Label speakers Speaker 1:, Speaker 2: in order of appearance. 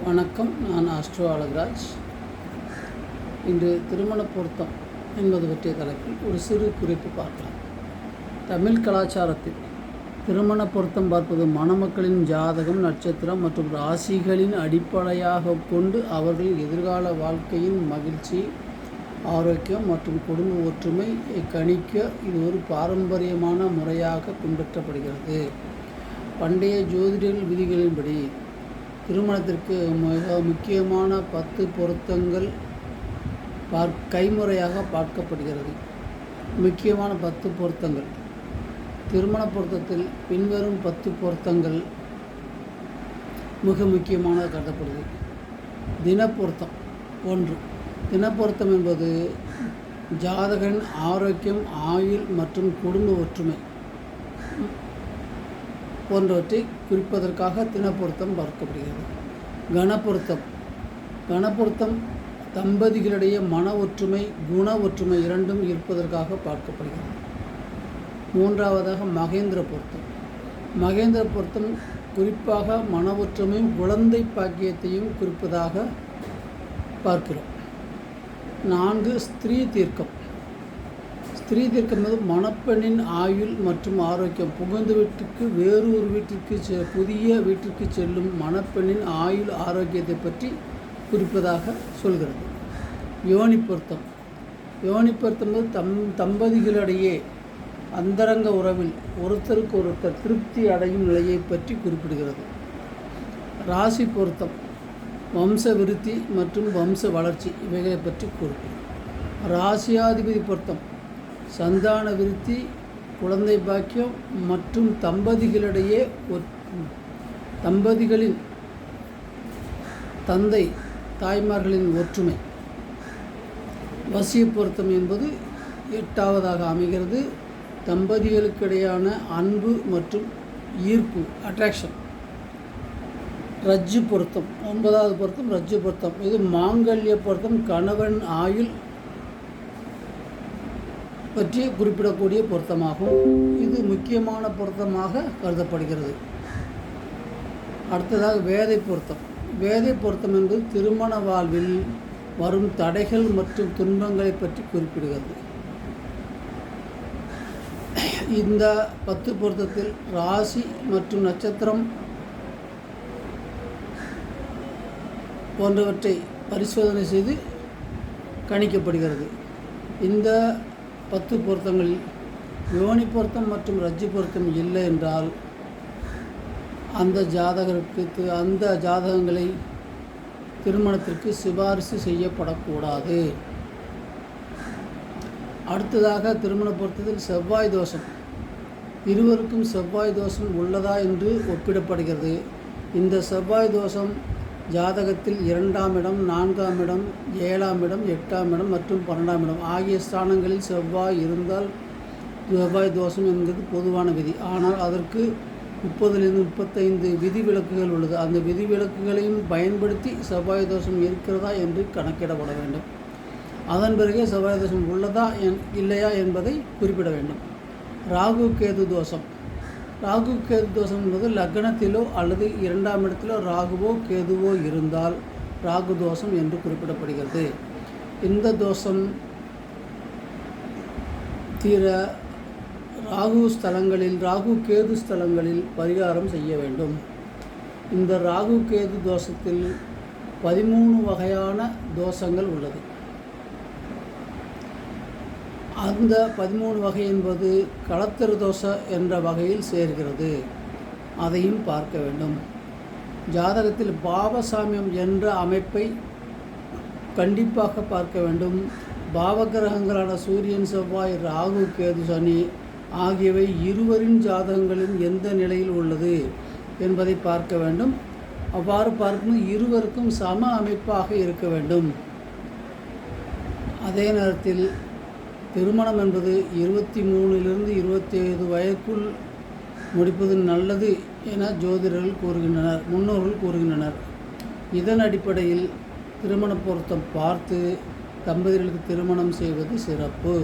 Speaker 1: வணக்கம். நான் அஸ்ட்ரோ அழகராஜ். இன்று திருமண பொருத்தம் என்பது பற்றிய தலைப்பில் ஒரு சிறு குறிப்பு பார்க்கலாம். தமிழ் கலாச்சாரத்தில் திருமண பொருத்தம் பார்ப்பது மணமக்களின் ஜாதகம், நட்சத்திரம் மற்றும் ராசிகளின் அடிப்படையாக கொண்டு அவர்களின் எதிர்கால வாழ்க்கையின் மகிழ்ச்சி, ஆரோக்கியம் மற்றும் குடும்ப ஒற்றுமை கணிக்க இது ஒரு பாரம்பரியமான முறையாக பின்பற்றப்படுகிறது. பண்டைய ஜோதிடர்கள் விதிகளின்படி திருமணத்திற்கு மிக முக்கியமான 10 பொருத்தங்கள் கைமுறையாக பார்க்கப்படுகிறது. முக்கியமான 10 பொருத்தங்கள். திருமண பொருத்தத்தில் பின்வரும் 10 பொருத்தங்கள் மிக முக்கியமாக கருதப்படுது. தினப்பொருத்தம். 1. தினப்பொருத்தம் என்பது ஜாதகன் ஆரோக்கியம், ஆயுள் மற்றும் குடும்ப ஒற்றுமை போன்றவற்றை குறிப்பதற்காக தினப்பொருத்தம் பார்க்கப்படுகிறது. கணப்பொருத்தம். கணப்பொருத்தம் தம்பதிகளிடையே மன ஒற்றுமை, குண ஒற்றுமை இரண்டும் இருப்பதற்காக பார்க்கப்படுகிறது. 3. மகேந்திர பொருத்தம். மகேந்திர பொருத்தம் குறிப்பாக மன ஒற்றுமையும் குழந்தை பாக்கியத்தையும் குறிப்பதாக பார்க்கிறோம். 4. ஸ்திரீ தீர்க்கம். ஸ்திரீ தீர்க்கம் என்பது மணப்பெண்ணின் ஆயுள் மற்றும் ஆரோக்கியம். புகுந்த வீட்டுக்கு வேறு ஒரு வீட்டிற்கு புதிய வீட்டிற்கு செல்லும் மணப்பெண்ணின் ஆயுள் ஆரோக்கியத்தை பற்றி குறிப்பதாக சொல்கிறது. யோனி பொருத்தம். யோனி பொருத்தம் என்பது தம்பதிகளிடையே அந்தரங்க உறவில் ஒருத்தருக்கு ஒருத்தர் திருப்தி அடையும் நிலையை பற்றி குறிப்பிடுகிறது. ராசி பொருத்தம் வம்ச விருத்தி மற்றும் வம்ச வளர்ச்சி இவைகளை பற்றி குறிப்பிடும். ராசியாதிபதி பொருத்தம் சந்தான விருத்தி, குழந்தை பாக்கியம் மற்றும் தம்பதிகளிடையே தம்பதிகளின் தந்தை தாய்மார்களின் ஒற்றுமை. வசிய பொருத்தம் என்பது 8வதாக அமைகிறது. தம்பதிகளுக்கிடையான அன்பு மற்றும் ஈர்ப்பு, அட்ராக்ஷன். ரஜ்ஜு பொருத்தம் 9வது பொருத்தம் ரஜ்ஜு பொருத்தம். இது மாங்கல்ய பொருத்தம், கணவன் ஆயுள் பற்றி குறிப்பிடக்கூடிய பொருத்தமாகும். இது முக்கியமான பொருத்தமாக கருதப்படுகிறது. அடுத்ததாக வேதை பொருத்தம். வேதை பொருத்தம் என்பது திருமண வாழ்வில் வரும் தடைகள் மற்றும் துன்பங்களை பற்றி குறிப்பிடுகிறது. இந்த 10 பொருத்தத்தில் ராசி மற்றும் நட்சத்திரம் போன்றவற்றை பரிசோதனை செய்து கணிக்கப்படுகிறது. இந்த 10 பொருத்தங்களில் யோனி பொருத்தம் மற்றும் ரஜ்ஜு பொருத்தம் இல்லை என்றால் அந்த ஜாதகங்களை திருமணத்திற்கு சிபாரிசு செய்யப்படக்கூடாது. அடுத்ததாக திருமண பொருத்தத்தில் செவ்வாய் தோஷம். இருவருக்கும் செவ்வாய் தோஷம் உள்ளதா என்று ஒப்பிடப்படுகிறது. இந்த செவ்வாய் தோஷம் ஜாதகத்தில் 2ஆம் இடம், 4ஆம் இடம், 7ஆம் இடம், 8ஆம் இடம் மற்றும் 12ஆம் இடம் ஆகிய ஸ்தானங்களில் செவ்வாய் இருந்தால் செவ்வாய் தோஷம் என்பது பொதுவான விதி. ஆனால் அதற்கு 30லிருந்து 35 விதிவிலக்குகள் உள்ளது. அந்த விதிவிலக்குகளையும் பயன்படுத்தி செவ்வாய் தோஷம் இருக்கிறதா என்று கணக்கிடப்பட வேண்டும். அதன் பிறகு செவ்வாய் தோஷம் உள்ளதா இல்லையா என்பதை குறிப்பிட வேண்டும். ராகு கேது தோஷம். ராகு கேது தோஷம் என்பது லக்னத்திலோ அல்லது 2ஆம் இடத்திலோ ராகுவோ கேதுவோ இருந்தால் ராகு தோஷம் என்று குறிப்பிடப்படுகிறது. இந்த தோஷம் தீர ராகு கேது ஸ்தலங்களில் பரிகாரம் செய்ய வேண்டும். இந்த ராகு கேது தோஷத்தில் 13 வகையான தோஷங்கள் உள்ளது. அந்த 13 வகை என்பது களத்திர தோஷ என்ற வகையில் சேர்கிறது. அதையும் பார்க்க வேண்டும். ஜாதகத்தில் பாவசாமியம் என்ற அமைப்பை கண்டிப்பாக பார்க்க வேண்டும். பாவகிரகங்களான சூரியன், செவ்வாய், ராகு, கேது, சனி ஆகியவை இருவரின் ஜாதகங்களின் எந்த நிலையில் உள்ளது என்பதை பார்க்க வேண்டும். அவ்வாறு பார்க்கும்போது இருவருக்கும் சம அமைப்பாக இருக்க வேண்டும். அதே நேரத்தில் திருமணம் என்பது 23லிருந்து 27 வயதுக்குள் முடிப்பது நல்லது என முன்னோர்கள் கூறுகின்றனர். இதன் அடிப்படையில் திருமண பொருத்தம் பார்த்து தம்பதிகளுக்கு திருமணம் செய்வது சிறப்பு.